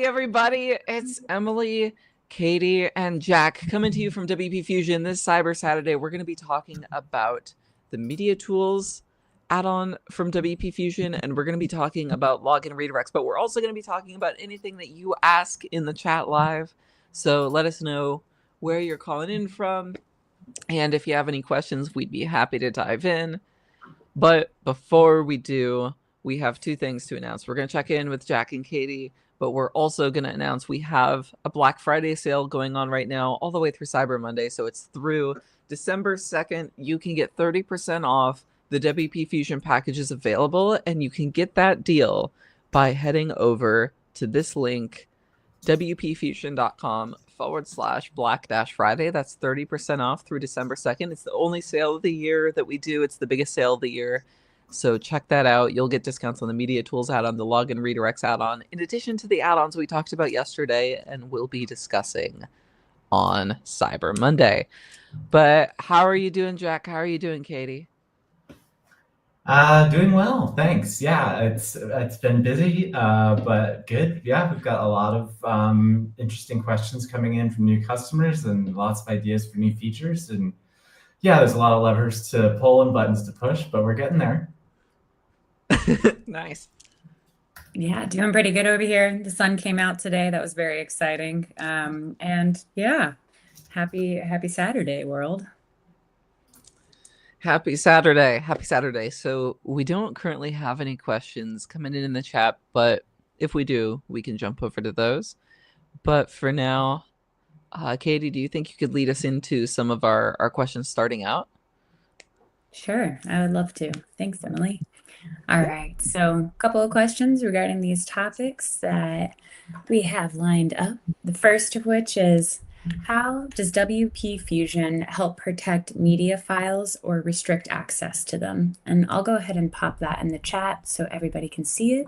everybody. It's Emily, Katie, and Jack coming to you from WP Fusion this Cyber Saturday. We're going to be talking about the Media Tools add-on from WP Fusion, and we're going to be talking about login redirects, but we're also going to be talking about anything that you ask in the chat live. So let us know where you're calling in from, and if you have any questions, we'd be happy to dive in. But before we do, we have two things to announce. We're going to check in with Jack and Katie, but we're also going to announce we have a Black Friday sale going on right now all the way through Cyber Monday. So it's through December 2nd. You can get 30% off. The WP Fusion package is available, and you can get that deal by heading over to this link, wpfusion.com/Black-Friday. That's 30% off through December 2nd. It's the only sale of the year that we do. It's the biggest sale of the year. So check that out. You'll get discounts on the Media Tools add-on, the Login Redirects add-on, in addition to the add-ons we talked about yesterday and we'll be discussing on Cyber Monday. But how are you doing, Jack? How are you doing, Katie? Doing well, thanks. Yeah, it's been busy, but good. Yeah, we've got a lot of interesting questions coming in from new customers and lots of ideas for new features. And yeah, there's a lot of levers to pull and buttons to push, but we're getting there. Nice. Yeah, doing pretty good over here. The sun came out today. That was very exciting. And yeah, happy Saturday, world. Happy Saturday. Happy Saturday. So we don't currently have any questions coming in the chat, but if we do, we can jump over to those. But for now, Katie, do you think you could lead us into some of our questions starting out? Sure, I would love to. Thanks, Emily. All right, so a couple of questions regarding these topics that we have lined up. The first of which is, how does WP Fusion help protect media files or restrict access to them? And I'll go ahead and pop that in the chat so everybody can see it.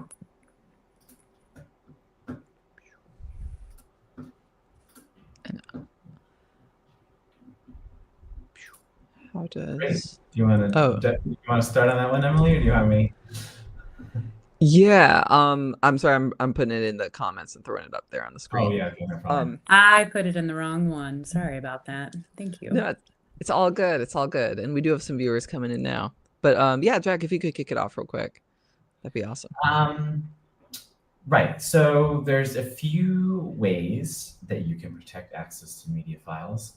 How does... Great. Do you want to start on that one, Emily, or do you want me? Yeah, I'm sorry, I'm putting it in the comments and throwing it up there on the screen. Oh yeah, okay, no problem. I put it in the wrong one. Sorry about that. Thank you. No, it's all good. It's all good. And we do have some viewers coming in now. But yeah, Jack, if you could kick it off real quick, that'd be awesome. Right, so there's a few ways that you can protect access to media files.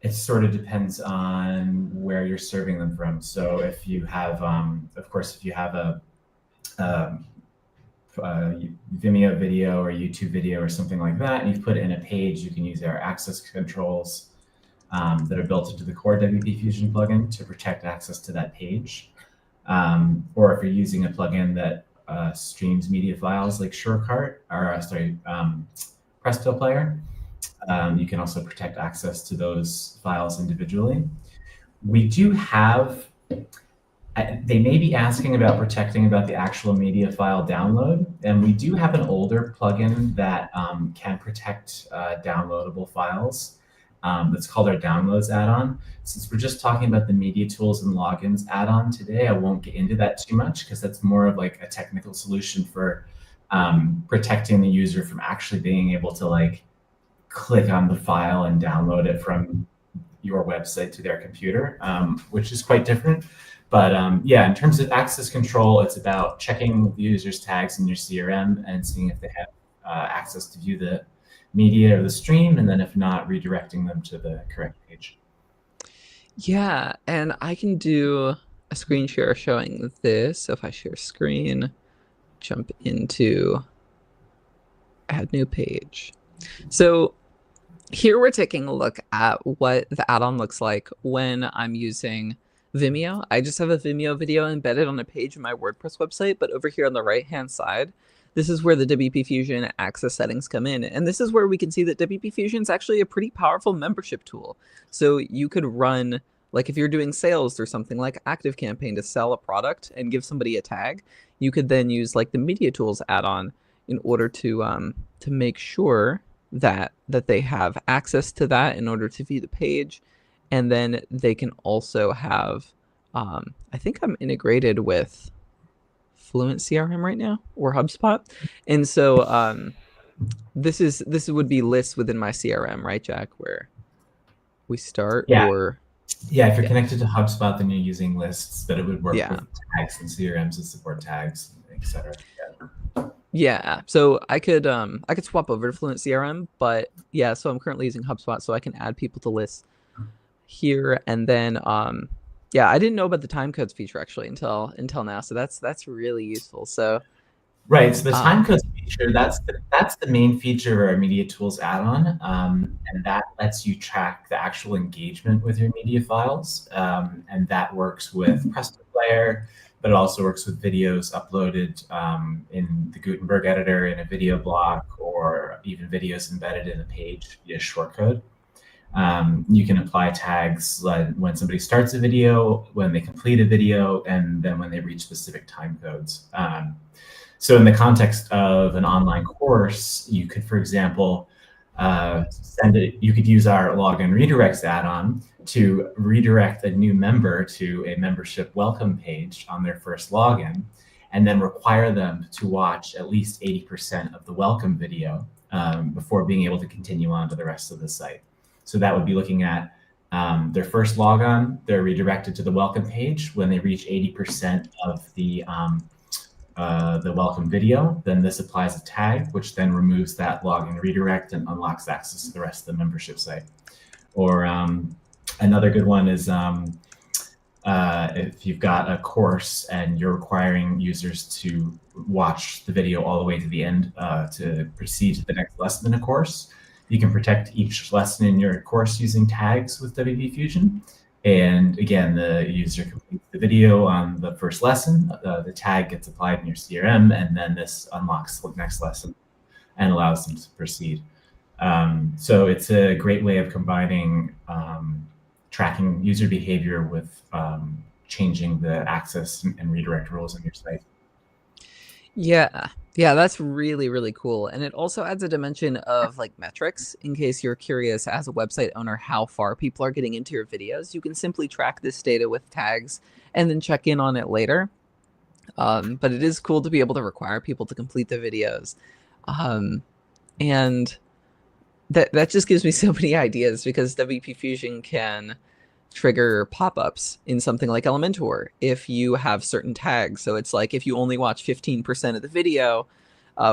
It sort of depends on where you're serving them from. So if you have, of course, if you have a Vimeo video or YouTube video or something like that, and you've put it in a page, you can use our access controls that are built into the core WP Fusion plugin to protect access to that page. Or if you're using a plugin that streams media files like Surecart, or Presto Player, you can also protect access to those files individually. We do have, they may be asking about protecting about the actual media file download, and we do have an older plugin that can protect downloadable files. That's called our Downloads add-on. Since we're just talking about the Media Tools and Logins add-on today, I won't get into that too much because that's more of like a technical solution for protecting the user from actually being able to like click on the file and download it from your website to their computer, which is quite different. But yeah, in terms of access control, it's about checking the user's tags in your CRM and seeing if they have access to view the media or the stream, and then if not, redirecting them to the correct page. Yeah, and I can do a screen share showing this. So if I share screen, jump into add new page. So here we're taking a look at what the add-on looks like when I'm using Vimeo. I just have a Vimeo video embedded on a page in my WordPress website, but over here on the right-hand side, this is where the WP Fusion access settings come in. And this is where we can see that WP Fusion is actually a pretty powerful membership tool. So you could run, like if you're doing sales through something like ActiveCampaign to sell a product and give somebody a tag, you could then use like the Media Tools add-on in order to make sure that they have access to that in order to view the page. And then they can also have, I think I'm integrated with Fluent CRM right now or HubSpot, and so this would be lists within my CRM, right, Jack? Where we start, Yeah. or Yeah, if you're yeah, connected to HubSpot, then you're using lists, but it would work yeah. with tags and CRMs that support tags, etc. Yeah, so I could swap over to Fluent CRM, but yeah, so I'm currently using HubSpot, so I can add people to lists here, and then yeah, I didn't know about the time codes feature actually until now, so that's really useful. So Right. So the um time codes feature, that's the main feature of our Media Tools add-on, and that lets you track the actual engagement with your media files, and that works with Presto Player, but it also works with videos uploaded in the Gutenberg editor in a video block, or even videos embedded in a page via shortcode. You can apply tags when somebody starts a video, when they complete a video, and then when they reach specific time codes. So in the context of an online course, you could, for example, you could use our login redirects add-on to redirect a new member to a membership welcome page on their first login, and then require them to watch at least 80% of the welcome video before being able to continue on to the rest of the site. So that would be looking at their first logon, they're redirected to the welcome page. When they reach 80% of the welcome video, then this applies a tag, which then removes that login redirect and unlocks access to the rest of the membership site. Or another good one is if you've got a course and you're requiring users to watch the video all the way to the end to proceed to the next lesson in a course, you can protect each lesson in your course using tags with WP Fusion. And again, the user completes the video on the first lesson, the tag gets applied in your CRM, and then this unlocks the next lesson and allows them to proceed. So it's a great way of combining tracking user behavior with changing the access and redirect rules on your site. yeah, yeah, that's really, really cool. And it also adds a dimension of like metrics in case you're curious as a website owner how far people are getting into your videos. You can simply track this data with tags and then check in on it later. But it is cool to be able to require people to complete the videos. And that just gives me so many ideas because WP Fusion can trigger pop-ups in something like Elementor if you have certain tags. So it's like if you only watch 15% of the video,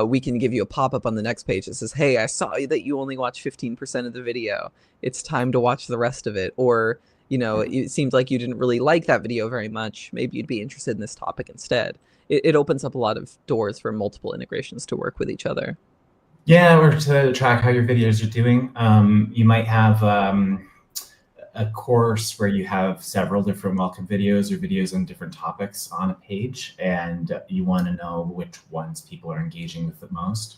we can give you a pop-up on the next page that says, hey, I saw that you only watch 15% of the video. It's time to watch the rest of it. Or, you know, it seems like you didn't really like that video very much. Maybe you'd be interested in this topic instead. It opens up a lot of doors for multiple integrations to work with each other. Yeah, or to track how your videos are doing. You might have a course where you have several different welcome videos or videos on different topics on a page, and you want to know which ones people are engaging with the most.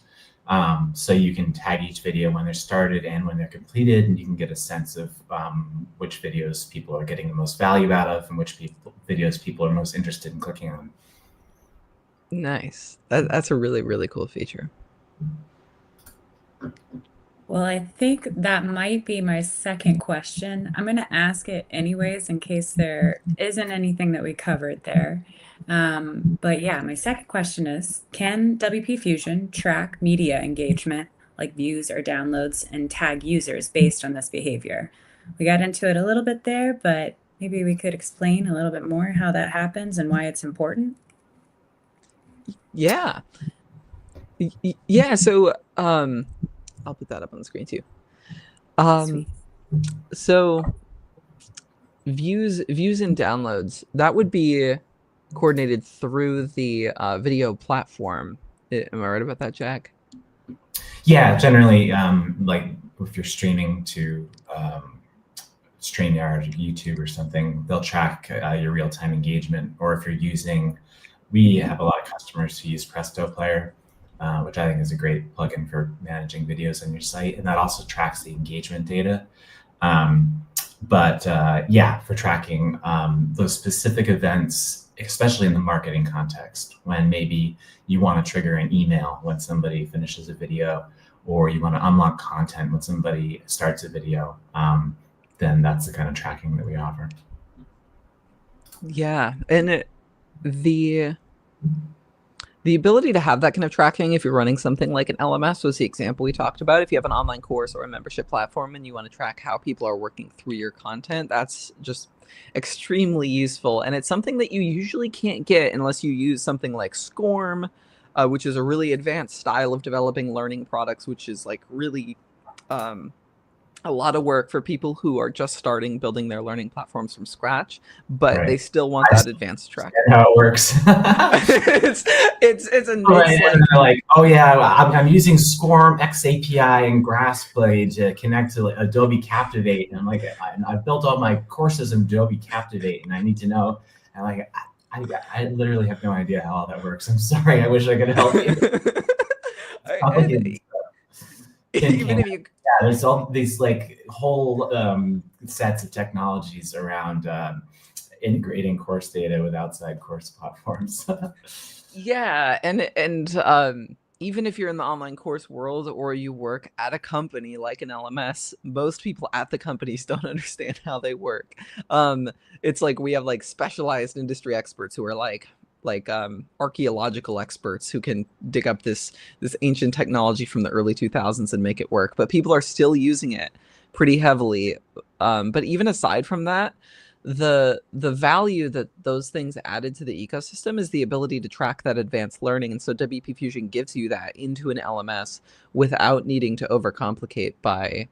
So you can tag each video when they're started and when they're completed, and you can get a sense of which videos people are getting the most value out of and which videos people are most interested in clicking on. Nice. That's a really, really cool feature. Well, I think that might be my second question. I'm going to ask it anyways in case there isn't anything that we covered there. But yeah, my second question is, can WP Fusion track media engagement like views or downloads and tag users based on this behavior? We got into it a little bit there, but maybe we could explain a little bit more how that happens and why it's important. Yeah. Yeah, so I'll put that up on the screen too. Sweet. So views and downloads, that would be coordinated through the video platform. Am I right about that, Jack? Yeah, generally, like if you're streaming to StreamYard, YouTube, or something, they'll track your real-time engagement. Or if you're using, we have a lot of customers who use Presto Player, which I think is a great plugin for managing videos on your site, and that also tracks the engagement data. But yeah, for tracking those specific events, especially in the marketing context, when maybe you want to trigger an email when somebody finishes a video, or you want to unlock content when somebody starts a video, then that's the kind of tracking that we offer. Yeah, and The ability to have that kind of tracking, if you're running something like an LMS, was the example we talked about. If you have an online course or a membership platform and you want to track how people are working through your content, that's just extremely useful. And it's something that you usually can't get unless you use something like SCORM, which is a really advanced style of developing learning products, which is like really a lot of work for people who are just starting building their learning platforms from scratch, but Right. they still want that advanced tracking. How it works. it's a Right, it's and they're like, oh yeah, I'm using SCORM, XAPI, and GrassBlade to connect to like Adobe Captivate, and I'm like, I've built all my courses in Adobe Captivate, and I need to know. And like, I literally have no idea how all that works. I'm sorry. I wish I could help you. Even if you, yeah, there's all these like whole sets of technologies around integrating course data with outside course platforms. yeah, and even if you're in the online course world or you work at a company like an LMS, most people at the companies don't understand how they work. It's like we have like specialized industry experts who are like archaeological experts who can dig up this ancient technology from the early 2000s and make it work, but people are still using it pretty heavily. But even aside from that, the value that those things added to the ecosystem is the ability to track that advanced learning. And so WP Fusion gives you that into an LMS without needing to overcomplicate by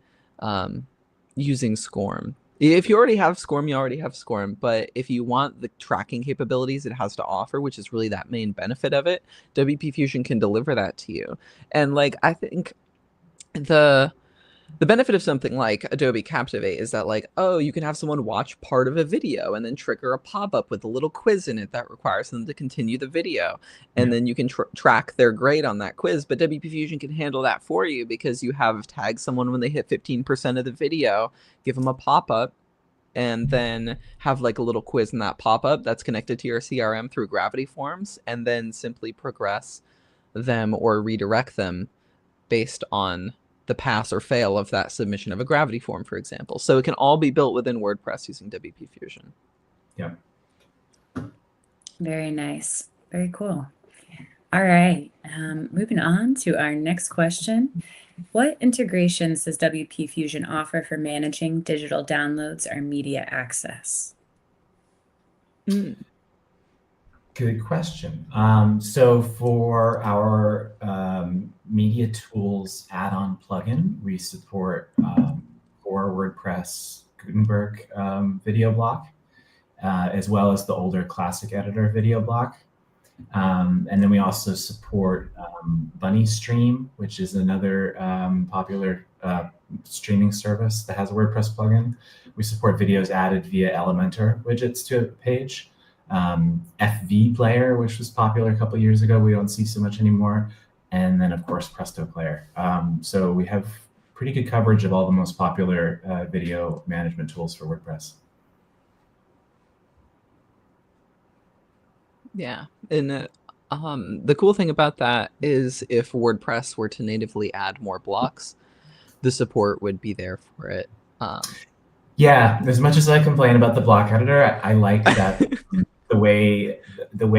using SCORM. If you already have SCORM, you already have SCORM. But if you want the tracking capabilities it has to offer, which is really that main benefit of it, WP Fusion can deliver that to you. And like, I think the benefit of something like Adobe Captivate is that like, oh, you can have someone watch part of a video and then trigger a pop-up with a little quiz in it that requires them to continue the video. And then you can track their grade on that quiz. But WP Fusion can handle that for you because you have tagged someone when they hit 15% of the video, give them a pop-up, and then have like a little quiz in that pop-up that's connected to your CRM through Gravity Forms, and then simply progress them or redirect them based on the pass or fail of that submission of a Gravity form, for example. So it can all be built within WordPress using WP Fusion. Yeah. Very nice. Very cool. All right. Moving on to our next question. What integrations does WP Fusion offer for managing digital downloads or media access? Good question. So for our Media Tools add-on plugin, we support core WordPress Gutenberg video block, as well as the older Classic Editor video block. And then we also support Bunny Stream, which is another popular streaming service that has a WordPress plugin. We support videos added via Elementor widgets to a page. FV Player, which was popular a couple of years ago, we don't see so much anymore. And then, of course, Presto Player. So we have pretty good coverage of all the most popular video management tools for WordPress. Yeah, and the cool thing about that is if WordPress were to natively add more blocks, the support would be there for it. Yeah, as much as I complain about the block editor, I like that the way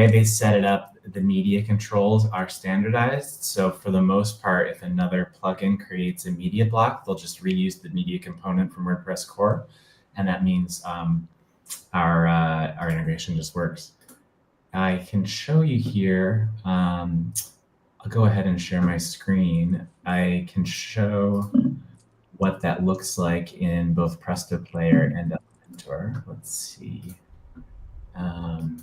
they set it up, the media controls are standardized. So for the most part, if another plugin creates a media block, they'll just reuse the media component from WordPress core, and that means our integration just works. I can show you here. I'll go ahead and share my screen. I can show what that looks like in both Presto Player and Elementor. Let's see. Let's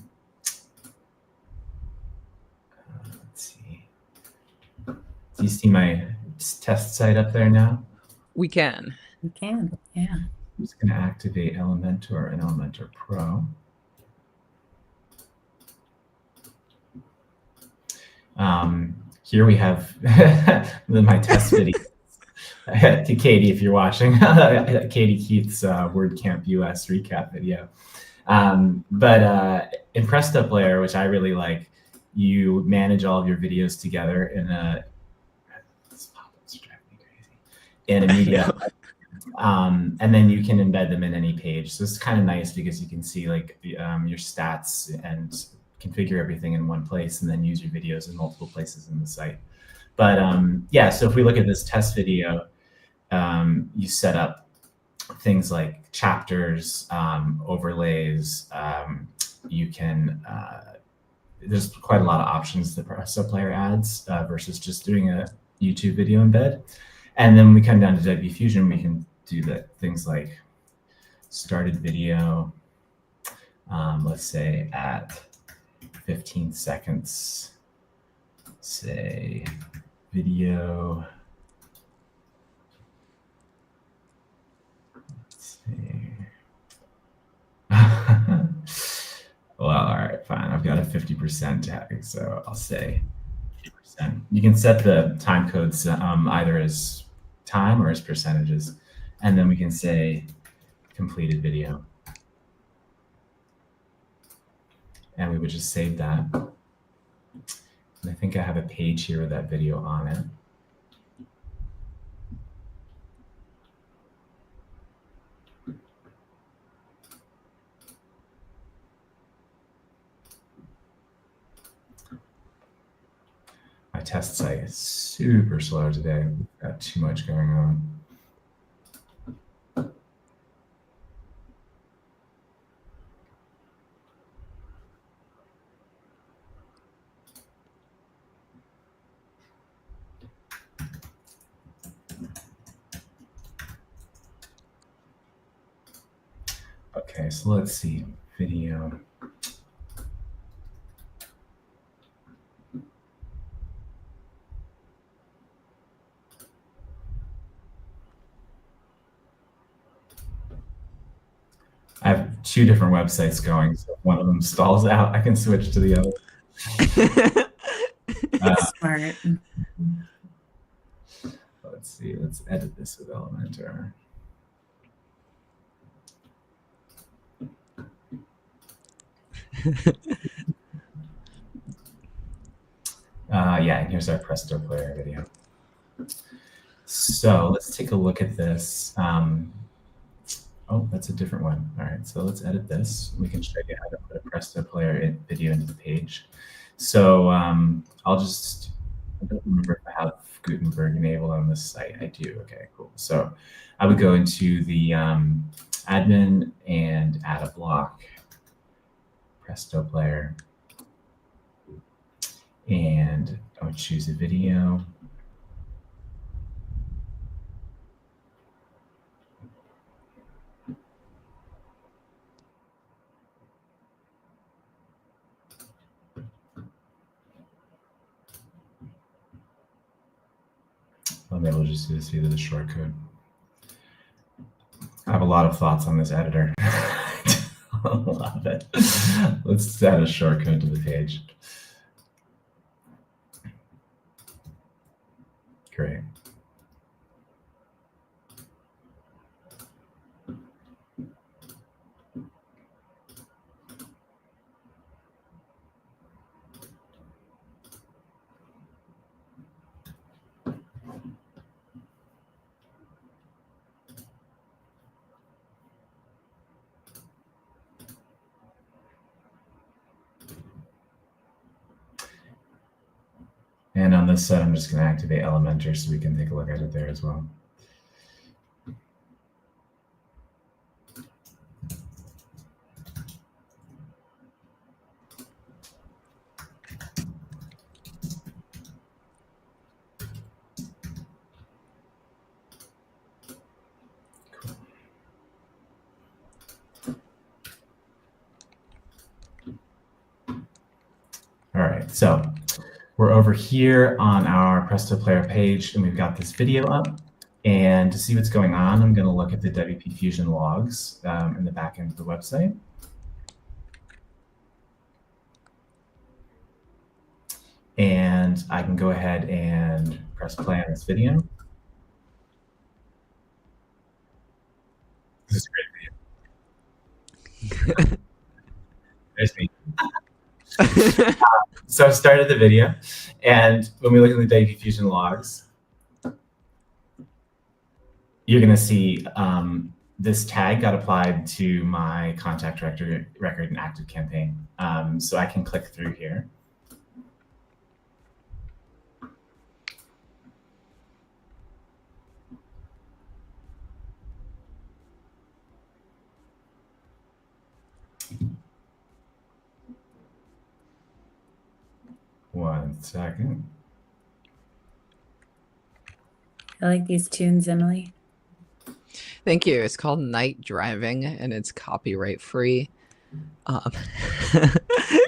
see. Do you see my test site up there now? We can. We can, yeah. I'm just going to activate Elementor and Elementor Pro. Here we have my test video. To Katie, if you're watching, Katie Keith's WordCamp US recap video. But in Presto Player, which I really like, you manage all of your videos together in a this pop-up's driving me crazy, in a media, and then you can embed them in any page. So it's kind of nice because you can see like your stats and configure everything in one place and then use your videos in multiple places in the site. But yeah, so if we look at this test video, you set up things like chapters, overlays. You can, there's quite a lot of options that Presto Player adds versus just doing a YouTube video embed. And then when we come down to WP Fusion, we can do things like started video, let's say at 15 seconds, say video, let's see. Well, all right, fine. I've got a 50% tag, so I'll say 50%. You can set the time codes either as time or as percentages, and then we can say completed video. And we would just save that. And I think I have a page here with that video on it. My test site is super slow today. We've got too much going on. Okay, so let's see, video. I have two different websites going, so if one of them stalls out, I can switch to the other. Smart. Let's see, let's edit this with Elementor. Yeah, and here's our Presto Player video. So let's take a look at this. Oh, that's a different one. All right, so let's edit this. We can show you how to put a Presto Player video into the page. So I don't remember if I have Gutenberg enabled on this site. I do. Okay, cool. So I would go into the admin and add a block, Presto Player, and I would choose a video. I'll be able to just do this via the shortcode. I have a lot of thoughts on this editor. I love it. Let's add a shortcode to the page. Great. And on this side, I'm just going to activate Elementor so we can take a look at it there as well. Cool. All right, so we're over here on our Presto Player page, and we've got this video up. And to see what's going on, I'm going to look at the WP Fusion logs in the back end of the website. And I can go ahead and press play on this video. This is a great video. There's me. So I started the video, and when we look at the WP Fusion logs, you're going to see this tag got applied to my contact record in ActiveCampaign. So I can click through here. One second. I like these tunes, Emily. Thank you. It's called Night Driving, and it's copyright free.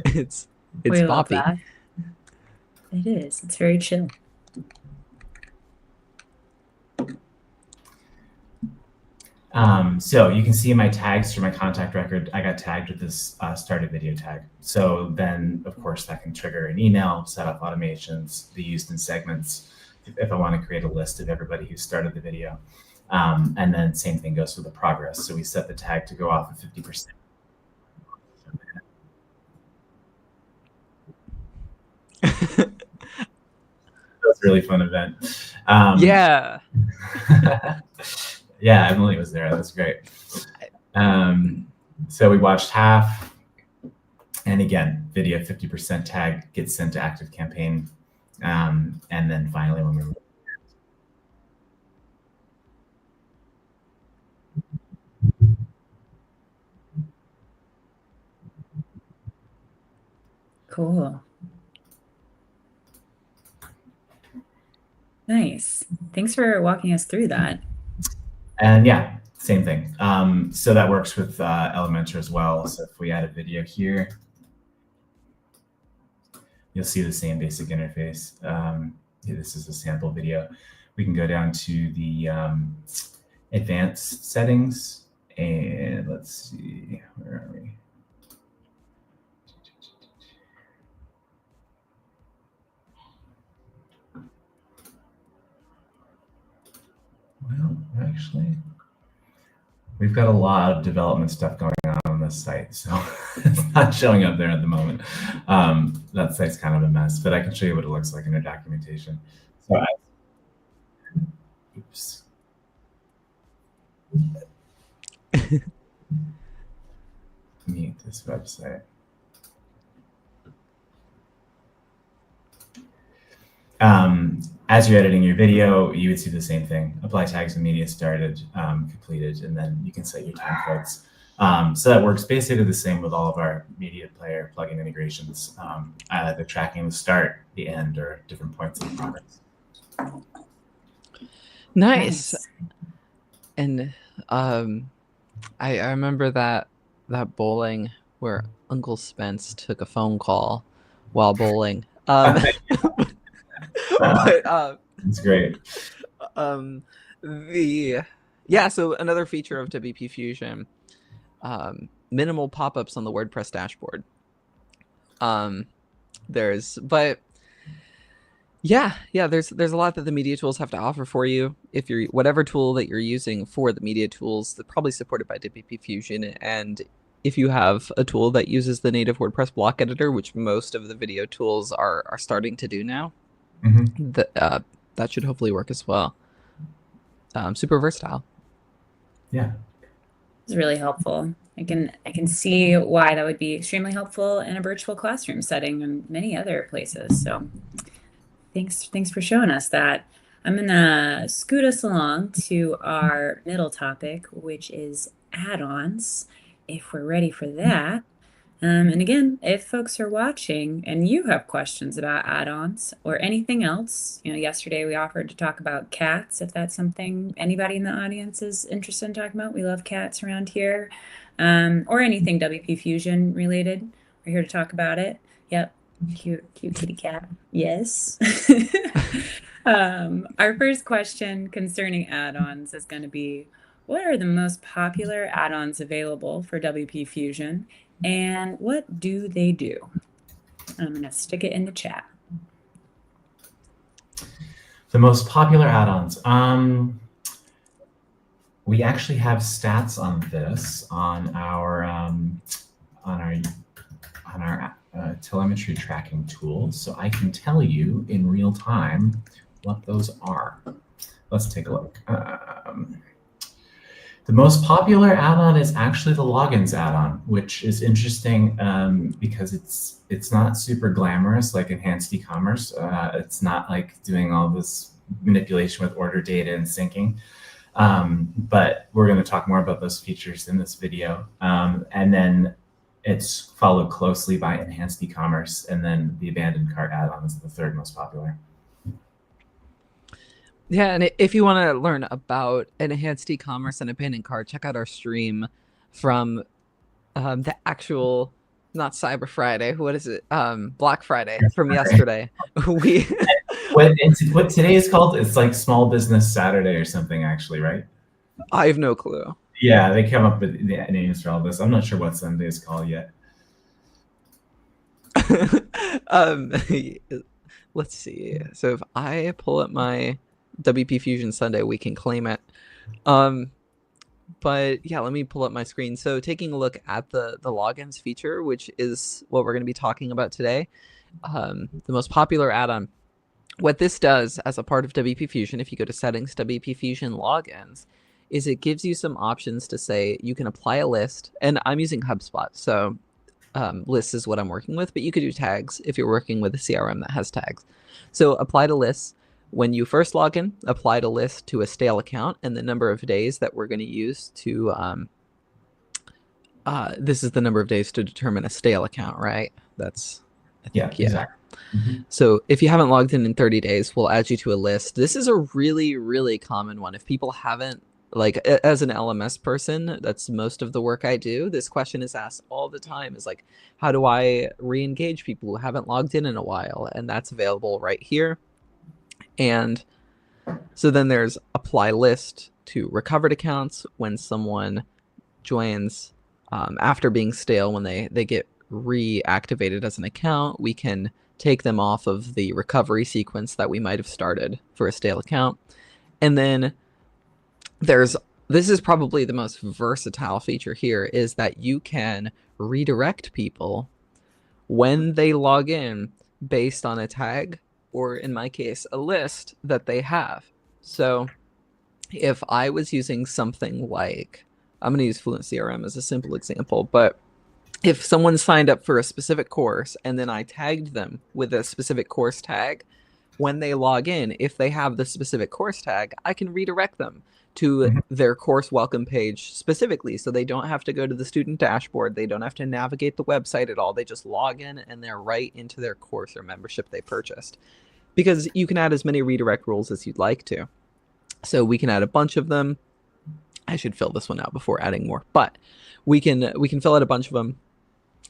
It's We love boppy. that. It is. It's very chill. So you can see my tags for my contact record. I got tagged with this started video tag. So then, of course, that can trigger an email, set up automations, be used in segments if I want to create a list of everybody who started the video. And then same thing goes for the progress. So we set the tag to go off of 50%. That was a really fun event. Yeah. Yeah, Emily was there. That was great. So we watched half. And again, video 50% tag gets sent to ActiveCampaign. And then finally, when we Cool. Nice. Thanks for walking us through that. And yeah, same thing. So that works with Elementor as well. So if we add a video here, you'll see the same basic interface. This is a sample video. We can go down to the advanced settings, and let's see, where are we? Well, actually, we've got a lot of development stuff going on this site, so it's not showing up there at the moment. That site's kind of a mess, but I can show you what it looks like in our documentation. So oops. Mute this website. As you're editing your video, you would see the same thing. Apply tags when media started, completed, and then you can set your time codes. So that works basically the same with all of our media player plugin integrations, either tracking the start, the end, or different points in the progress. Nice. And I remember that bowling where Uncle Spence took a phone call while bowling. But It's great. So another feature of WP Fusion, minimal pop-ups on the WordPress dashboard. There's a lot that the media tools have to offer for you. If you're whatever tool that you're using for the media tools, they're probably supported by WP Fusion. And if you have a tool that uses the native WordPress block editor, which most of the video tools are starting to do now, that should hopefully work as well. Super versatile. Yeah, It's really helpful. I can see why that would be extremely helpful in a virtual classroom setting and many other places. So thanks for showing us that. I'm gonna scoot us along to our middle topic, which is add-ons, if we're ready for that. And again, if folks are watching and you have questions about add-ons or anything else, yesterday we offered to talk about cats, if that's something anybody in the audience is interested in talking about. We love cats around here, or anything WP Fusion related. We're here to talk about it. Yep, cute kitty cat. Yes. Our first question concerning add-ons is going to be, what are the most popular add-ons available for WP Fusion? And what do they do? I'm going to stick it in the chat. The most popular add-ons. We actually have stats on this on our telemetry tracking tool, so I can tell you in real time what those are. Let's take a look. The most popular add-on is actually the logins add-on, which is interesting because it's not super glamorous like enhanced e-commerce. It's not like doing all this manipulation with order data and syncing. But we're going to talk more about those features in this video. And then it's followed closely by enhanced e-commerce, and then the abandoned cart add-on is the third most popular. Yeah, and if you want to learn about enhanced e-commerce and abandoned cart, check out our stream from the actual, not Cyber Friday, what is it? Black Friday from yesterday. We what today is called, it's like Small Business Saturday or something, actually, right? I have no clue. Yeah, they come up with the names for all this. I'm not sure what Sunday is called yet. Let's see. So if I pull up my WP Fusion Sunday, we can claim it. But yeah, let me pull up my screen. So taking a look at the logins feature, which is what we're going to be talking about today, the most popular add-on. What this does as a part of WP Fusion, if you go to settings, WP Fusion logins, is it gives you some options to say you can apply a list, and I'm using HubSpot, so lists is what I'm working with, but you could do tags if you're working with a CRM that has tags. So apply to lists. When you first log in, apply to list to a stale account and the number of days that we're going to use to, this is the number of days to determine a stale account, right? That's, I think, yeah. Exactly. Mm-hmm. So if you haven't logged in 30 days, we'll add you to a list. This is a really, really common one. If people haven't, like as an LMS person, that's most of the work I do. This question is asked all the time, is like, how do I re-engage people who haven't logged in a while? And that's available right here. And so then there's apply list to recovered accounts when someone joins after being stale, when they get reactivated as an account, we can take them off of the recovery sequence that we might have started for a stale account. And then this is probably the most versatile feature here, is that you can redirect people when they log in based on a tag, or in my case, a list that they have. So if I was using something like, I'm going to use Fluent CRM as a simple example, but if someone signed up for a specific course and then I tagged them with a specific course tag, when they log in, if they have the specific course tag, I can redirect them to their course welcome page specifically. So they don't have to go to the student dashboard. They don't have to navigate the website at all. They just log in and they're right into their course or membership they purchased. Because you can add as many redirect rules as you'd like to. So we can add a bunch of them. I should fill this one out before adding more, but we can fill out a bunch of them,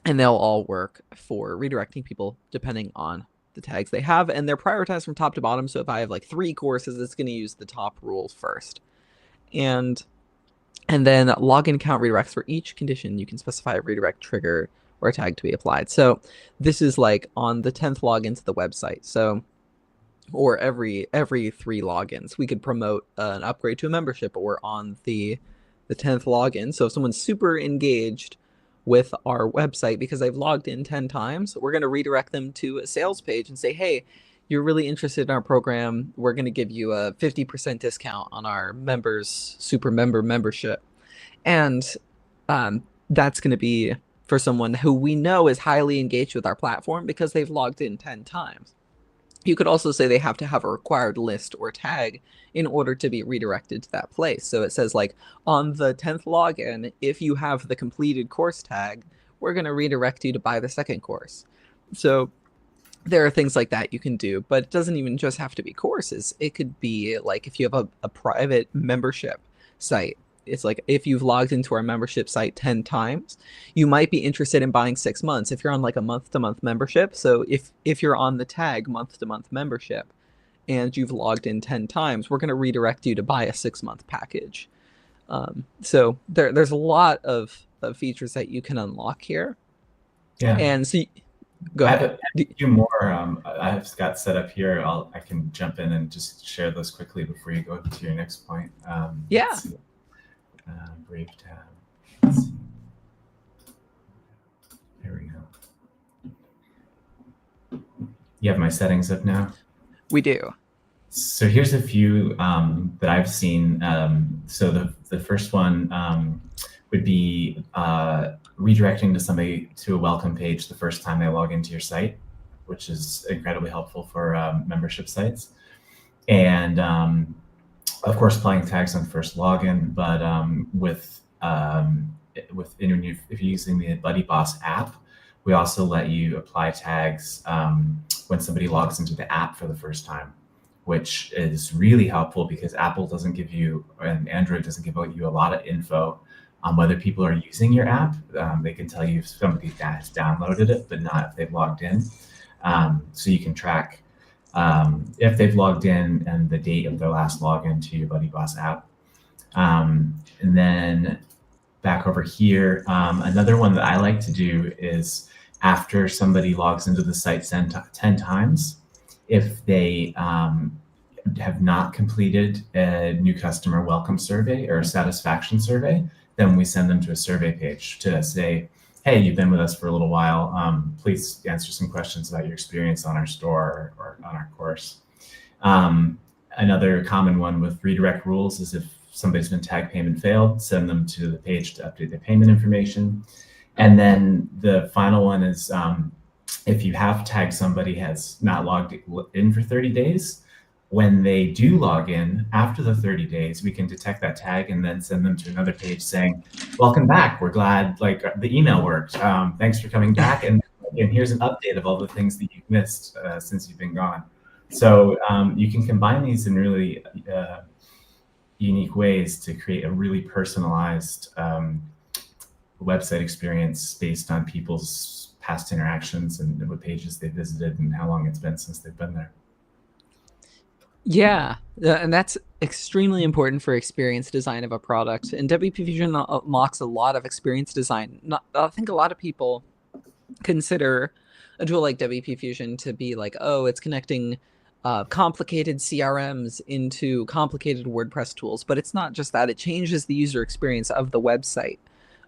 and they'll all work for redirecting people depending on the tags they have, and they're prioritized from top to bottom. So if I have like 3 courses, it's going to use the top rules first. And then login count redirects for each condition. You can specify a redirect trigger or a tag to be applied. So this is like on the 10th login to the website. So, or every 3 logins, we could promote an upgrade to a membership, or on the 10th login. So if someone's super engaged with our website because they've logged in 10 times, we're going to redirect them to a sales page and say, hey, you're really interested in our program. We're going to give you a 50% discount on our members super member membership. And that's going to be for someone who we know is highly engaged with our platform because they've logged in 10 times. You could also say they have to have a required list or tag in order to be redirected to that place. So it says like on the 10th login, if you have the completed course tag, we're going to redirect you to buy the second course. So there are things like that you can do, but it doesn't even just have to be courses. It could be like if you have a private membership site. It's like if you've logged into our membership site 10 times, you might be interested in buying 6 months if you're on like a month-to-month membership. So if you're on the tag month-to-month membership and you've logged in 10 times, we're going to redirect you to buy a 6-month package. So there's a lot of features that you can unlock here. Yeah. And so go ahead. A few more I've got set up here. I can jump in and just share those quickly before you go to your next point. Yeah. Brave tab. Let's see. There we go. You have my settings up now? We do. So here's a few that I've seen. So the first one would be redirecting to somebody to a welcome page the first time they log into your site, which is incredibly helpful for membership sites. And of course, applying tags on first login, but if you're using the BuddyBoss app, we also let you apply tags when somebody logs into the app for the first time, which is really helpful because Apple doesn't give you, and Android doesn't give you a lot of info on whether people are using your app. They can tell you if somebody has downloaded it, but not if they've logged in. So you can track if they've logged in and the date of their last login to your BuddyBoss app. And then back over here, another one that I like to do is after somebody logs into the site 10 times, if they have not completed a new customer welcome survey or a satisfaction survey, then we send them to a survey page to say, hey, you've been with us for a little while. Please answer some questions about your experience on our store or on our course. Another common one with redirect rules is if somebody's been tagged payment failed, send them to the page to update their payment information. And then the final one is if you have tagged somebody has not logged in for 30 days, when they do log in after the 30 days, we can detect that tag and then send them to another page saying, welcome back. We're glad the email worked. Thanks for coming back. And here's an update of all the things that you've missed since you've been gone. So you can combine these in really unique ways to create a really personalized website experience based on people's past interactions and what pages they visited and how long it's been since they've been there. Yeah, and that's extremely important for experience design of a product. And WP Fusion unlocks a lot of experience design. I think a lot of people consider a tool like WP Fusion to be like, oh, it's connecting complicated CRMs into complicated WordPress tools. But it's not just that. It changes the user experience of the website.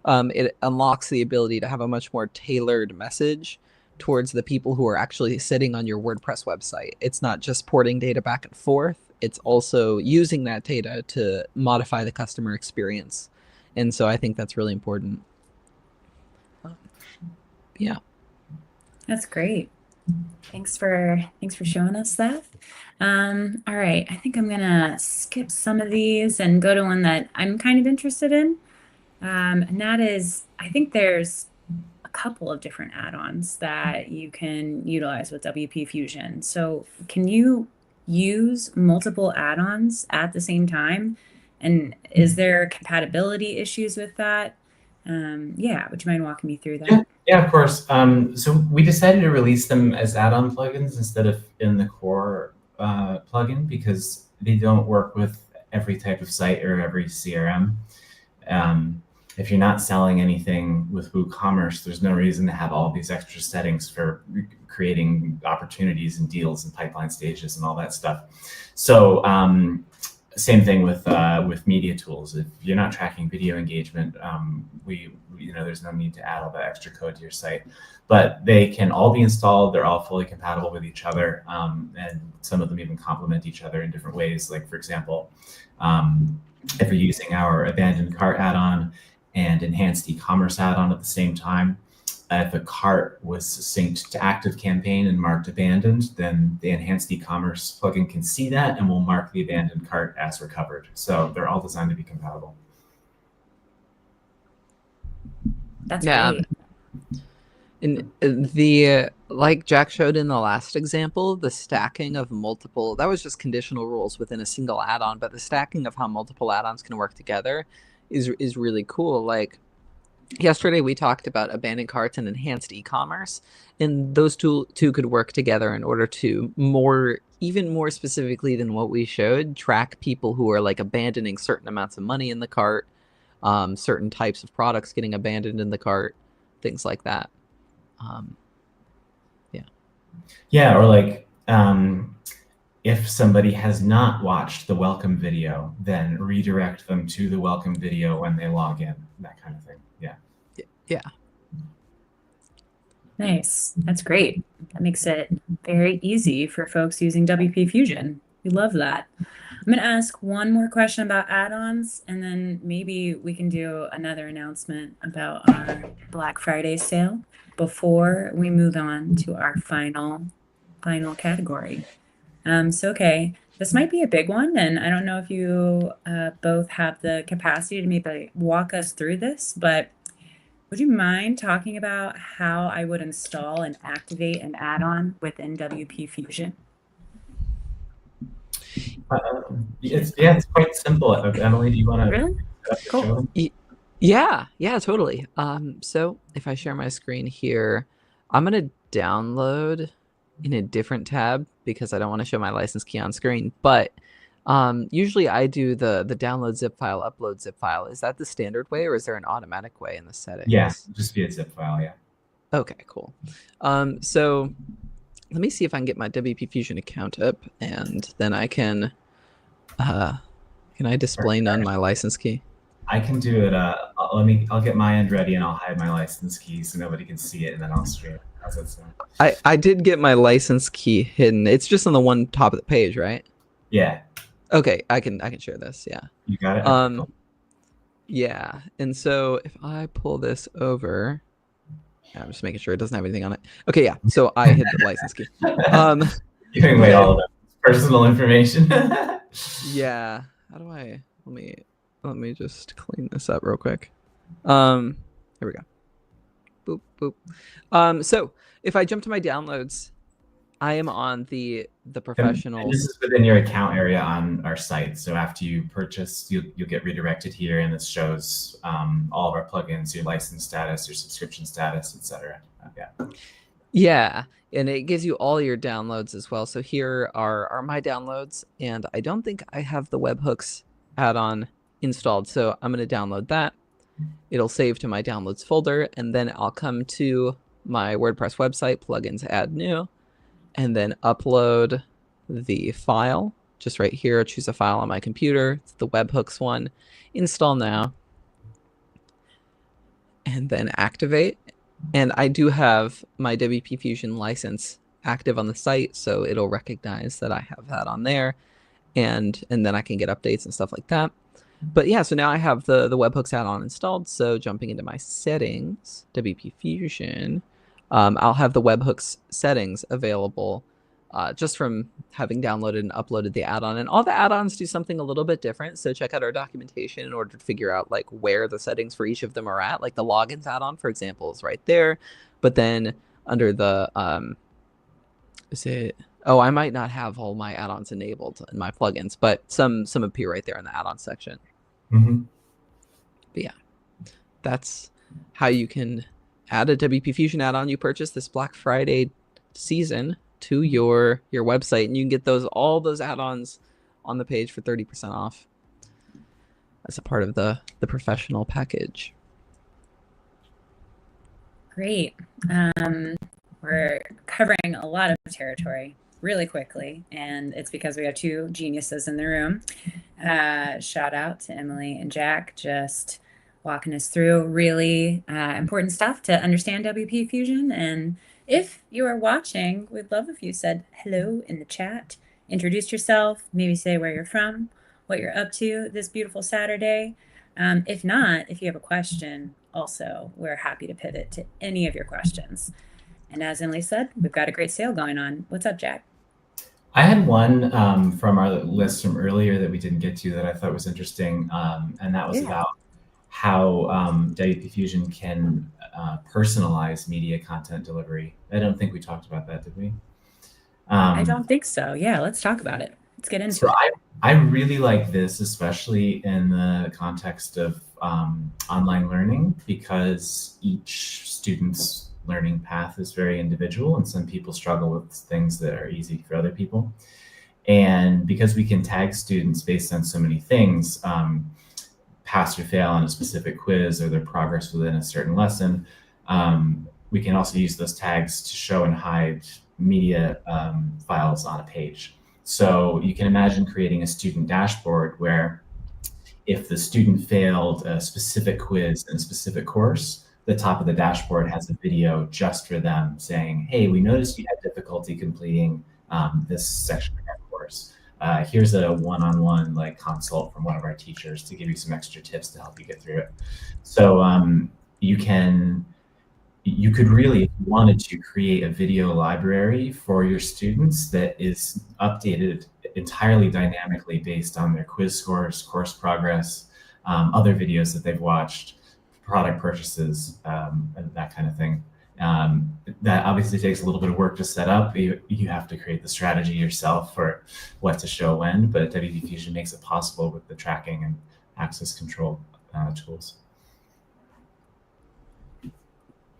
It unlocks the ability to have a much more tailored message towards the people who are actually sitting on your WordPress website. It's not just porting data back and forth. It's also using that data to modify the customer experience. And so I think that's really important. Yeah. That's great. Thanks for showing us that. All right, I think I'm gonna skip some of these and go to one that I'm kind of interested in. And that is, I think there's a couple of different add-ons that you can utilize with WP Fusion. So can you use multiple add-ons at the same time? And is there compatibility issues with that? Yeah, would you mind walking me through that? Yeah, of course. So we decided to release them as add-on plugins instead of in the core plugin because they don't work with every type of site or every CRM. If you're not selling anything with WooCommerce, there's no reason to have all these extra settings for creating opportunities and deals and pipeline stages and all that stuff. So same thing with media tools. If you're not tracking video engagement, there's no need to add all that extra code to your site. But they can all be installed. They're all fully compatible with each other, and some of them even complement each other in different ways. Like, for example, if you're using our abandoned cart add-on and enhanced e-commerce add-on at the same time, if a cart was synced to ActiveCampaign and marked abandoned, then the enhanced e-commerce plugin can see that and will mark the abandoned cart as recovered. So they're all designed to be compatible. That's great. And like Jack showed in the last example, the stacking of multiple, that was just conditional rules within a single add-on, but the stacking of how multiple add-ons can work together is really cool. Like yesterday we talked about abandoned carts and enhanced e-commerce, and those two could work together in order to even more specifically than what we showed, track people who are like abandoning certain amounts of money in the cart, certain types of products getting abandoned in the cart, things like that. Yeah, or like if somebody has not watched the welcome video, then redirect them to the welcome video when they log in, that kind of thing. Yeah. Nice. That's great. That makes it very easy for folks using WP Fusion. We love that. I'm going to ask one more question about add-ons, and then maybe we can do another announcement about our Black Friday sale before we move on to our final category. Okay, this might be a big one, and I don't know if you both have the capacity to maybe walk us through this, but would you mind talking about how I would install and activate an add-on within WP Fusion? It's quite simple. Emily, do you want to Really? Cool. Yeah, totally. So if I share my screen here, I'm gonna download in a different tab because I don't want to show my license key on screen. But usually I do the download zip file, upload zip file. Is that the standard way, or is there an automatic way in the settings? Yeah, just via zip file. Yeah. Okay, cool. So let me see if I can get my WP Fusion account up, and then I can I display none my license key? I can do it. I'll get my end ready and I'll hide my license key so nobody can see it, and then I'll stream it. How's that sound? I did get my license key hidden. It's just on the one top of the page, right? Yeah. Okay, I can share this. Yeah. You got it. Okay, cool. Yeah, and so if I pull this over, I'm just making sure it doesn't have anything on it. Okay, yeah. So I hit the license key. Giving away all of that personal information. Yeah. How do I? Let me just clean this up real quick. Here we go. Boop boop. So if I jump to my downloads, I am on the professional. And this is within your account area on our site. So after you purchase, you'll get redirected here, and this shows all of our plugins, your license status, your subscription status, etc. Okay. Yeah, and it gives you all your downloads as well. So here are my downloads, and I don't think I have the webhooks add-on installed, so I'm going to download that. It'll save to my downloads folder, and then I'll come to my WordPress website, plugins, add new, and then upload the file just right here. Choose a file on my computer. It's the webhooks one. Install now, and then activate. And I do have my WP Fusion license active on the site, so it'll recognize that I have that on there, and then I can get updates and stuff like that. But yeah, so now I have the webhooks add-on installed. So jumping into my settings, WP Fusion, I'll have the webhooks settings available just from having downloaded and uploaded the add-on. And all the add-ons do something a little bit different. So check out our documentation in order to figure out like where the settings for each of them are at. Like the logins add-on, for example, is right there. But then under the I might not have all my add-ons enabled in my plugins, but some appear right there in the add-on section. Mm-hmm. But yeah, that's how you can add a WP Fusion add-on you purchased this Black Friday season to your website, and you can get all those add-ons on the page for 30% off as a part of the professional package. Great. We're covering a lot of territory really quickly, and it's because we have two geniuses in the room. Shout out to Emily and Jack, just walking us through really important stuff to understand WP Fusion. And if you are watching, we'd love if you said hello in the chat, introduced yourself, maybe say where you're from, what you're up to this beautiful Saturday. If not, if you have a question, also, we're happy to pivot to any of your questions. And as Emily said, we've got a great sale going on. What's up, Jack? I had one from our list from earlier that we didn't get to that I thought was interesting, and that was about how WP Fusion can personalize media content delivery. I don't think we talked about that, did we? I don't think so. Yeah, let's talk about it. Let's get into it. I really like this, especially in the context of online learning, because each student's learning path is very individual, and some people struggle with things that are easy for other people. And because we can tag students based on so many things, pass or fail on a specific quiz or their progress within a certain lesson, we can also use those tags to show and hide media files on a page. So you can imagine creating a student dashboard where if the student failed a specific quiz in a specific course, the top of the dashboard has a video just for them saying, hey, we noticed you had difficulty completing this section of our course. here's a one-on-one like consult from one of our teachers to give you some extra tips to help you get through it. So you could really, if you wanted to, create a video library for your students that is updated entirely dynamically based on their quiz scores, course progress, other videos that they've watched, product purchases, and that kind of thing. That obviously takes a little bit of work to set up. You have to create the strategy yourself for what to show when, but WP Fusion makes it possible with the tracking and access control tools.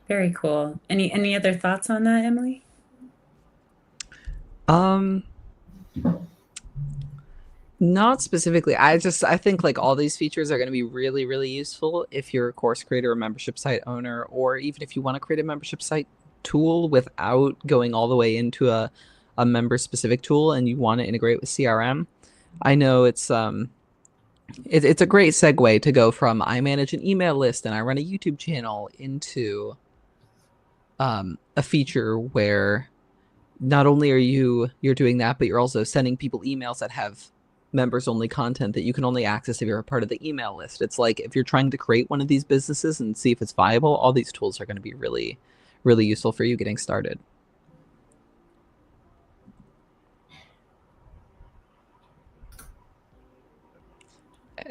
Very cool. Any other thoughts on that, Emily? Not specifically. I think like all these features are going to be really, really useful if you're a course creator or membership site owner, or even if you want to create a membership site tool without going all the way into a member specific tool and you want to integrate with CRM. I know it's a great segue to go from I manage an email list and I run a YouTube channel into a feature where not only are you're doing that, but you're also sending people emails that have members only content that you can only access if you're a part of the email list. It's like if you're trying to create one of these businesses and see if it's viable, all these tools are going to be really, really useful for you getting started.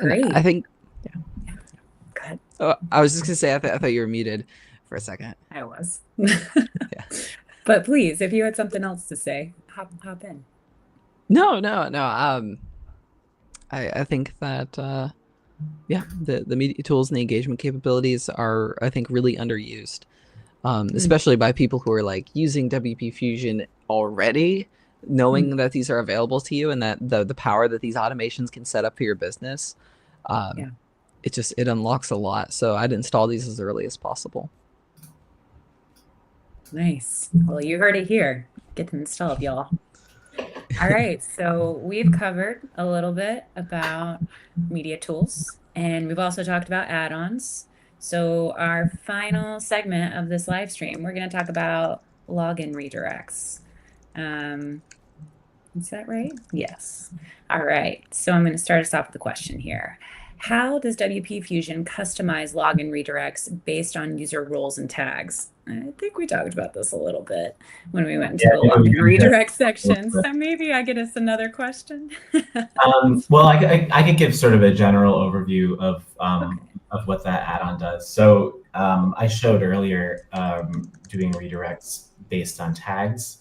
Great. I think. Yeah. Go ahead. Oh, I was just gonna say I thought you were muted for a second. I was. Yeah. But please, if you had something else to say, hop in. No. I think that yeah, the media tools and the engagement capabilities are, I think, really underused, especially by people who are like using WP Fusion already, knowing that these are available to you and that the power that these automations can set up for your business. It unlocks a lot. So I'd install these as early as possible. Nice. Well, you heard it here. Get them installed, y'all. All right, so we've covered a little bit about media tools, and we've also talked about add-ons. So our final segment of this live stream, we're going to talk about login redirects. Is that right? Yes. All right, so I'm going to start us off with a question here. How does WP Fusion customize login redirects based on user roles and tags? I think we talked about this a little bit when we went into the login redirect section. So maybe I get us another question. Well, I could give sort of a general overview of what that add-on does. So I showed earlier doing redirects based on tags.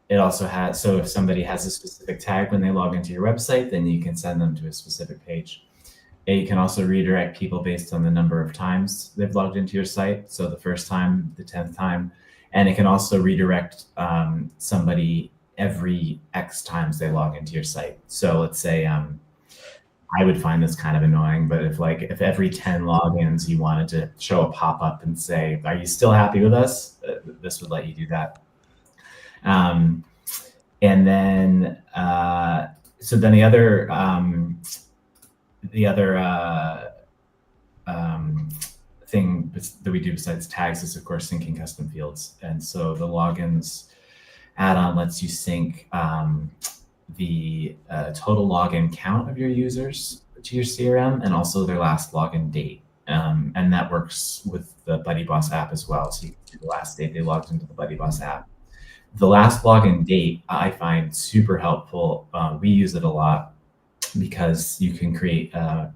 It also has, so if somebody has a specific tag when they log into your website, then you can send them to a specific page. And you can also redirect people based on the number of times they've logged into your site. So the first time, the 10th time, and it can also redirect somebody every X times they log into your site. So let's say, I would find this kind of annoying, but if every 10 logins you wanted to show a pop-up and say, are you still happy with us? This would let you do that. And then, so then the other thing that we do besides tags is, of course, syncing custom fields. And so the logins add-on lets you sync the total login count of your users to your CRM and also their last login date. And that works with the BuddyBoss app as well. So you can see the last date they logged into the BuddyBoss app. The last login date I find super helpful. We use it a lot because you can create a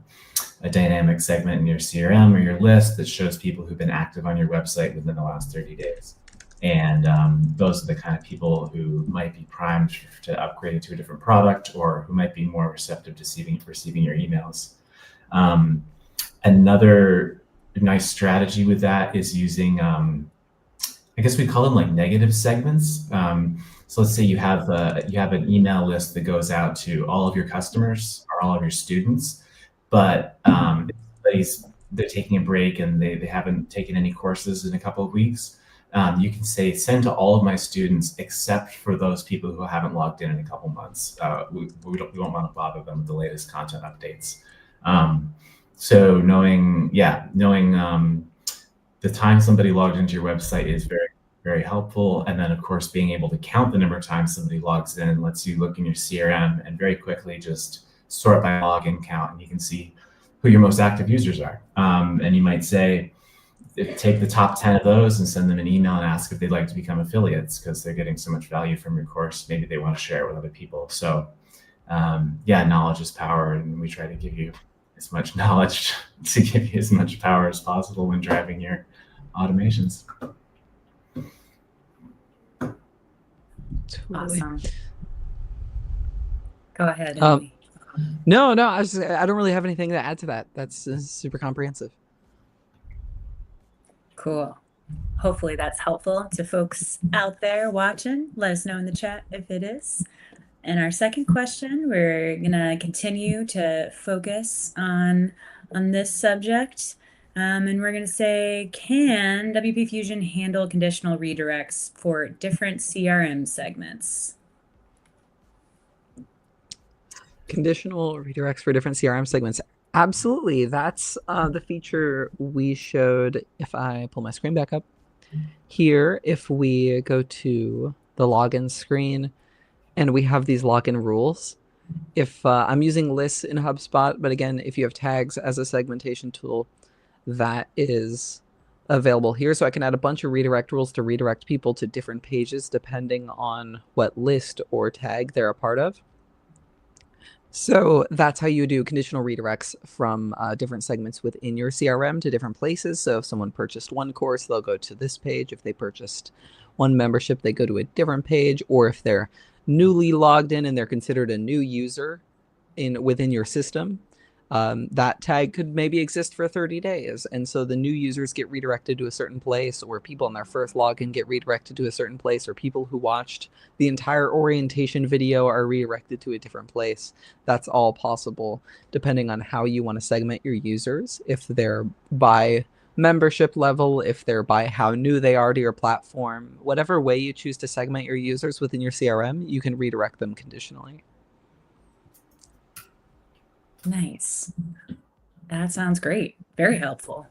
dynamic segment in your CRM or your list that shows people who've been active on your website within the last 30 days. And those are the kind of people who might be primed to upgrade to a different product or who might be more receptive to receiving your emails. Another nice strategy with that is using I guess we call them like negative segments. So let's say you have an email list that goes out to all of your customers or all of your students, but they're taking a break and they haven't taken any courses in a couple of weeks. You can say, send to all of my students except for those people who haven't logged in a couple months. We won't want to bother them with the latest content updates. So knowing the time somebody logged into your website is very, very helpful. And then of course, being able to count the number of times somebody logs in lets you look in your CRM and very quickly just sort by login count, and you can see who your most active users are. And you might say, take the top 10 of those and send them an email and ask if they'd like to become affiliates because they're getting so much value from your course. Maybe they want to share it with other people. So yeah, knowledge is power, and we try to give you as much knowledge to give you as much power as possible when driving your automations. Totally. Awesome. Go ahead, Emily. No, I don't really have anything to add to that. That's super comprehensive. Cool. Hopefully that's helpful to folks out there watching. Let us know in the chat if it is. And our second question, we're gonna continue to focus on this subject. And we're gonna say, can WP Fusion handle conditional redirects for different CRM segments? Conditional redirects for different CRM segments. Absolutely. That's the feature we showed. If I pull my screen back up here, if we go to the login screen and we have these login rules, if I'm using lists in HubSpot, but again, if you have tags as a segmentation tool, that is available here. So I can add a bunch of redirect rules to redirect people to different pages depending on what list or tag they're a part of. So that's how you do conditional redirects from different segments within your CRM to different places. So if someone purchased one course, they'll go to this page. If they purchased one membership, they go to a different page. Or if they're newly logged in and they're considered a new user within your system, that tag could maybe exist for 30 days. And so the new users get redirected to a certain place, or people on their first login get redirected to a certain place, or people who watched the entire orientation video are redirected to a different place. That's all possible depending on how you want to segment your users. If they're by membership level, if they're by how new they are to your platform, whatever way you choose to segment your users within your CRM, you can redirect them conditionally. Nice. That sounds great. Very helpful.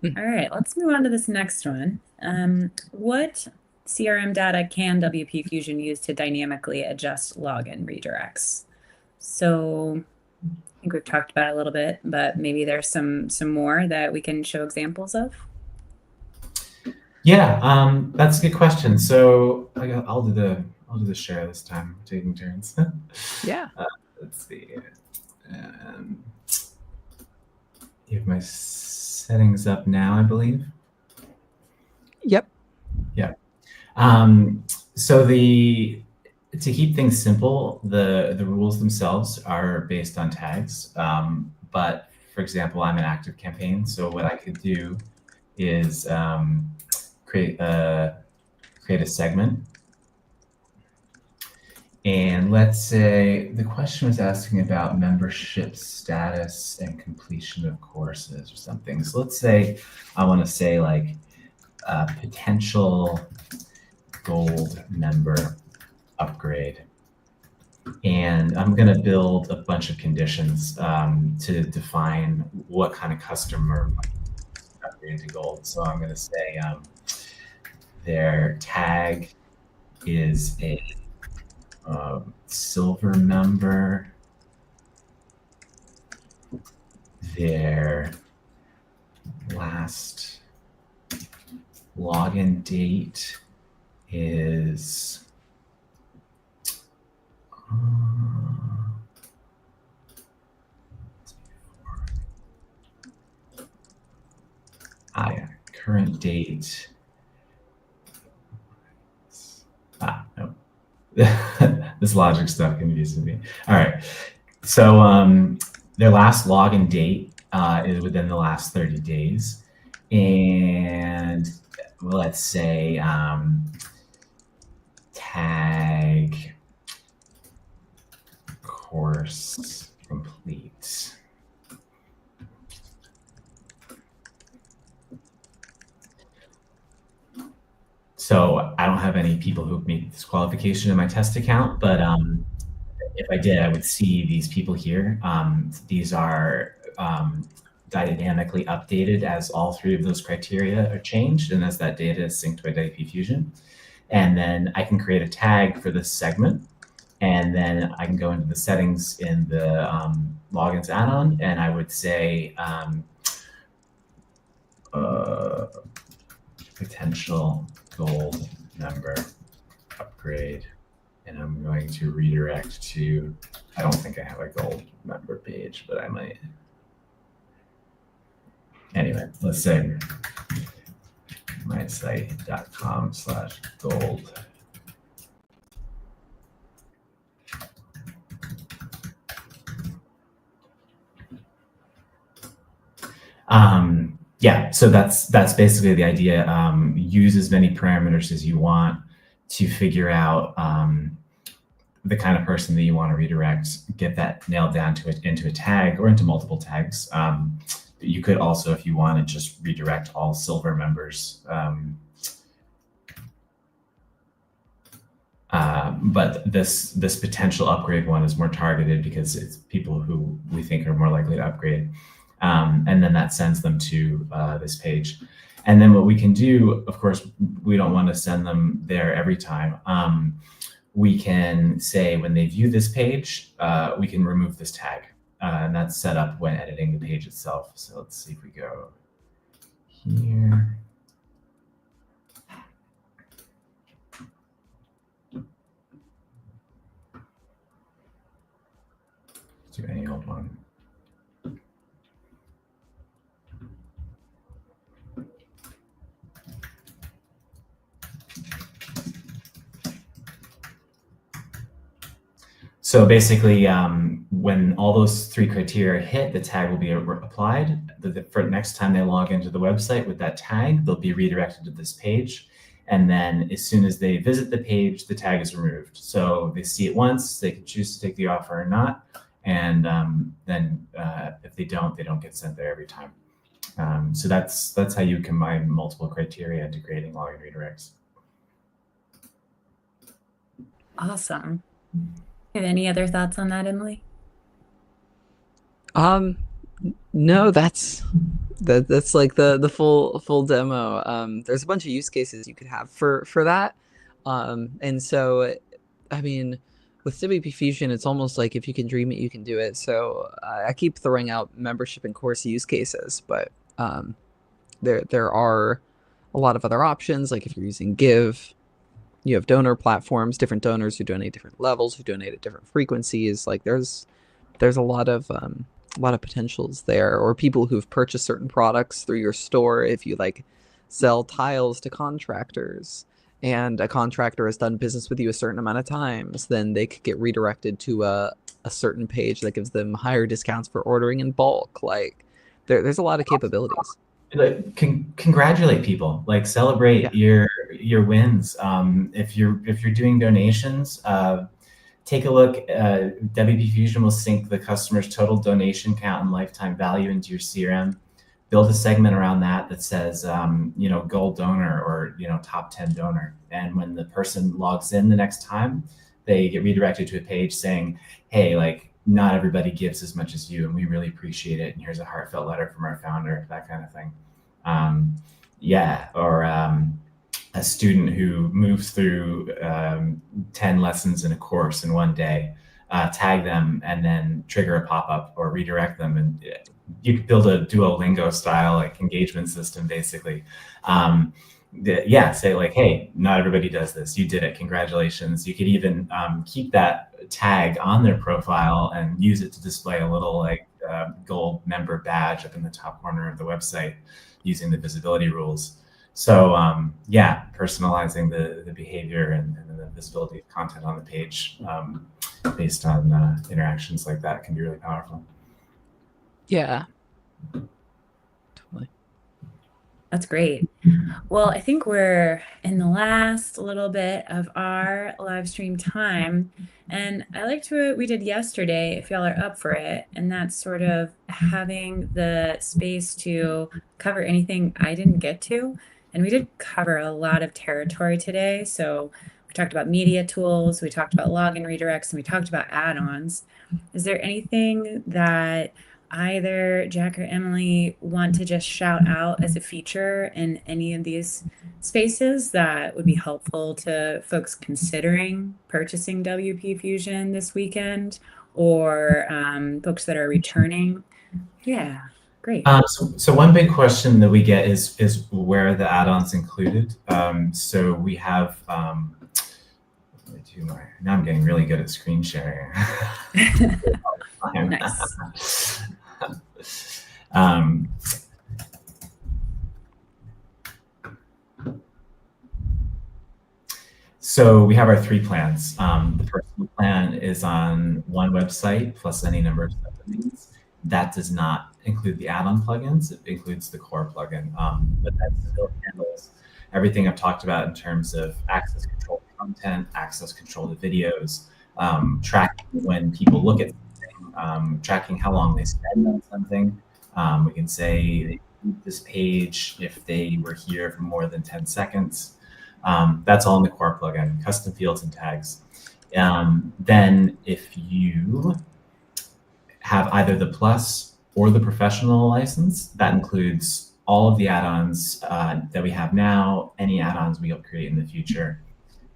All right, let's move on to this next one. What CRM data can WP Fusion use to dynamically adjust login redirects? So I think we've talked about it a little bit, but maybe there's some more that we can show examples of. Yeah, that's a good question. So I'll do the share this time, taking turns. Yeah. Let's see. You have my settings up now, I believe. Yep. Yeah. So to keep things simple, the rules themselves are based on tags. But for example, I'm an active campaign. So what I could do is create a segment. And let's say the question was asking about membership status and completion of courses or something. So let's say I want to say like potential gold member upgrade. And I'm going to build a bunch of conditions to define what kind of customer might upgrade to gold. So I'm going to say their tag is a silver member. Their last login date is current date. No. This logic stuff confuses me. All right. So their last login date is within the last 30 days. And let's say tag course complete. So I don't have any people who've made this qualification in my test account, but if I did, I would see these people here. These are dynamically updated as all three of those criteria are changed and as that data is synced by WP Fusion. And then I can create a tag for this segment. And then I can go into the settings in the logins add-on, and I would say potential gold member upgrade. And I'm going to redirect to, I don't think I have a gold member page, but I might. Anyway, let's say mysite.com/gold. Yeah, so that's basically the idea. Use as many parameters as you want to figure out the kind of person that you want to redirect, get that nailed down to it into a tag or into multiple tags. You could also, if you want to, just redirect all silver members. But this potential upgrade one is more targeted because it's people who we think are more likely to upgrade. And then that sends them to this page. And then what we can do, of course, we don't want to send them there every time. We can say when they view this page, we can remove this tag. And that's set up when editing the page itself. So let's see if we go here. Let's do any old one. So basically, when all those three criteria hit, the tag will be applied. For next time they log into the website with that tag, they'll be redirected to this page. And then as soon as they visit the page, the tag is removed. So they see it once, they can choose to take the offer or not. And then if they don't get sent there every time. So that's how you combine multiple criteria into creating login redirects. Awesome. Have any other thoughts on that, Emily? No, that's like the full demo. There's a bunch of use cases you could have for that. And so, I mean, with WP Fusion, it's almost like if you can dream it, you can do it. So I keep throwing out membership and course use cases, but there are a lot of other options. Like if you're using Give, you have donor platforms, different donors who donate different levels, who donate at different frequencies. Like there's a lot of potentials there, or people who've purchased certain products through your store. If you like sell tiles to contractors and a contractor has done business with you a certain amount of times, then they could get redirected to a certain page that gives them higher discounts for ordering in bulk. Like there's a lot of capabilities. Like congratulate people, like celebrate your wins. If you're doing donations, take a look. WP Fusion will sync the customer's total donation count and lifetime value into your CRM. Build a segment around that says, gold donor or, top 10 donor. And when the person logs in the next time, they get redirected to a page saying, hey, like, not everybody gives as much as you, and we really appreciate it. And here's a heartfelt letter from our founder, that kind of thing. Or a student who moves through 10 lessons in a course in one day, tag them and then trigger a pop-up or redirect them. And you could build a Duolingo style like engagement system, basically. Say like, hey, not everybody does this. You did it. Congratulations. You could even keep that tag on their profile and use it to display a little like gold member badge up in the top corner of the website using the visibility rules. So personalizing the behavior and the visibility of content on the page based on interactions like that can be really powerful. Yeah. Totally. That's great. Well, I think we're in the last little bit of our live stream time. And I liked what we did yesterday, if y'all are up for it. And that's sort of having the space to cover anything I didn't get to. And we did cover a lot of territory today. So we talked about media tools, we talked about login redirects, and we talked about add-ons. Is there anything that either Jack or Emily want to just shout out as a feature in any of these spaces that would be helpful to folks considering purchasing WP Fusion this weekend, or folks that are returning? Yeah, great. So one big question that we get is where are the add-ons included? So we have now I'm getting really good at screen sharing. Nice. So we have our 3 plans. The personal plan is on one website plus any number of subdomains. That does not include the add-on plugins. It includes the core plugin, but that still handles everything I've talked about in terms of access control to content, access control to videos, tracking when people look at something, tracking how long they spend on something. We can say they viewed this page if they were here for more than 10 seconds. That's all in the core plugin, custom fields and tags. Then if you have either the Plus or the Professional license, that includes all of the add-ons that we have now, any add-ons we'll create in the future.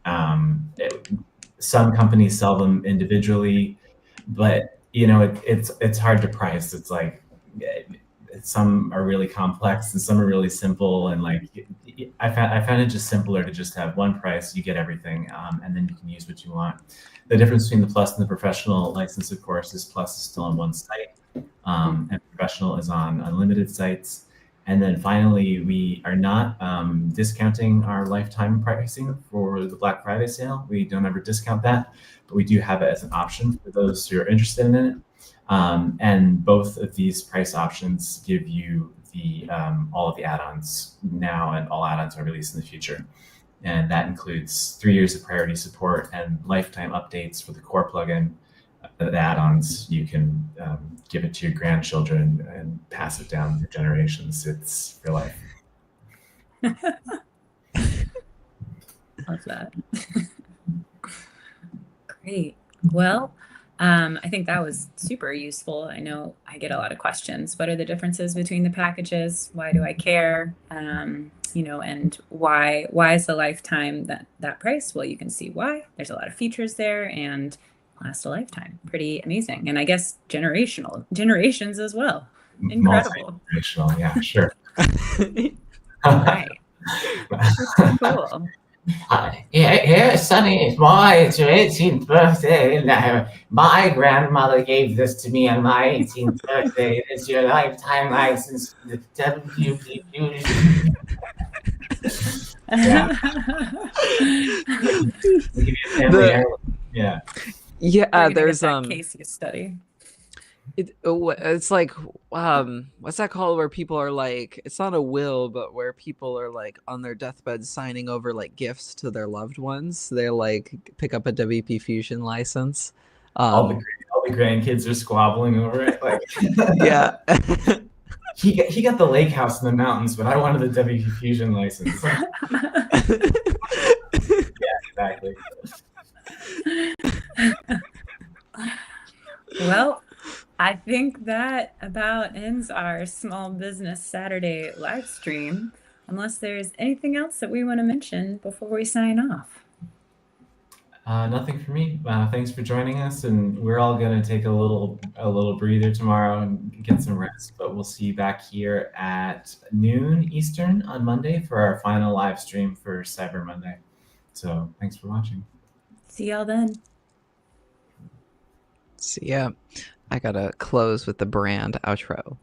Some companies sell them individually, but it's hard to price. It's like some are really complex and some are really simple, and like I found it just simpler to just have one price, you get everything, and then you can use what you want. The difference between the Plus and the Professional license, of course, is Plus is still on one site, and Professional is on unlimited sites. And then finally, we are not discounting our lifetime pricing for the Black Friday sale. We don't ever discount that, but we do have it as an option for those who are interested in it. And both of these price options give you the all of the add-ons now, and all add-ons are released in the future. And that includes 3 years of priority support and lifetime updates for the core plugin. The add-ons, you can give it to your grandchildren and pass it down the generations. It's for life. Love that. Great. Well, I think that was super useful. I know I get a lot of questions. What are the differences between the packages? Why do I care? And why is the lifetime that price? Well, you can see why. There's a lot of features there and last a lifetime. Pretty amazing. And I guess generations as well. Incredible. Multi-generational, yeah, sure. All right. That's cool. Here, Sonny, it's my 18th birthday. And my grandmother gave this to me on my 18th birthday. It's your lifetime license for the WP Fusion. Yeah. Yeah, there's Casey study. It's like what's that called, where people are like, it's not a will, but where people are like on their deathbed signing over like gifts to their loved ones. They like pick up a WP Fusion license. All the grandkids are squabbling over it. Like, yeah. He got the lake house in the mountains, but I wanted the WP Fusion license. Yeah, exactly. Well, I think that about ends our Small Business Saturday live stream, unless there's anything else that we want to mention before we sign off. Nothing for me. Thanks for joining us, and we're all going to take a little breather tomorrow and get some rest, but we'll see you back here at noon Eastern on Monday for our final live stream for Cyber Monday. So thanks for watching. See y'all then. See ya. I gotta close with the brand outro.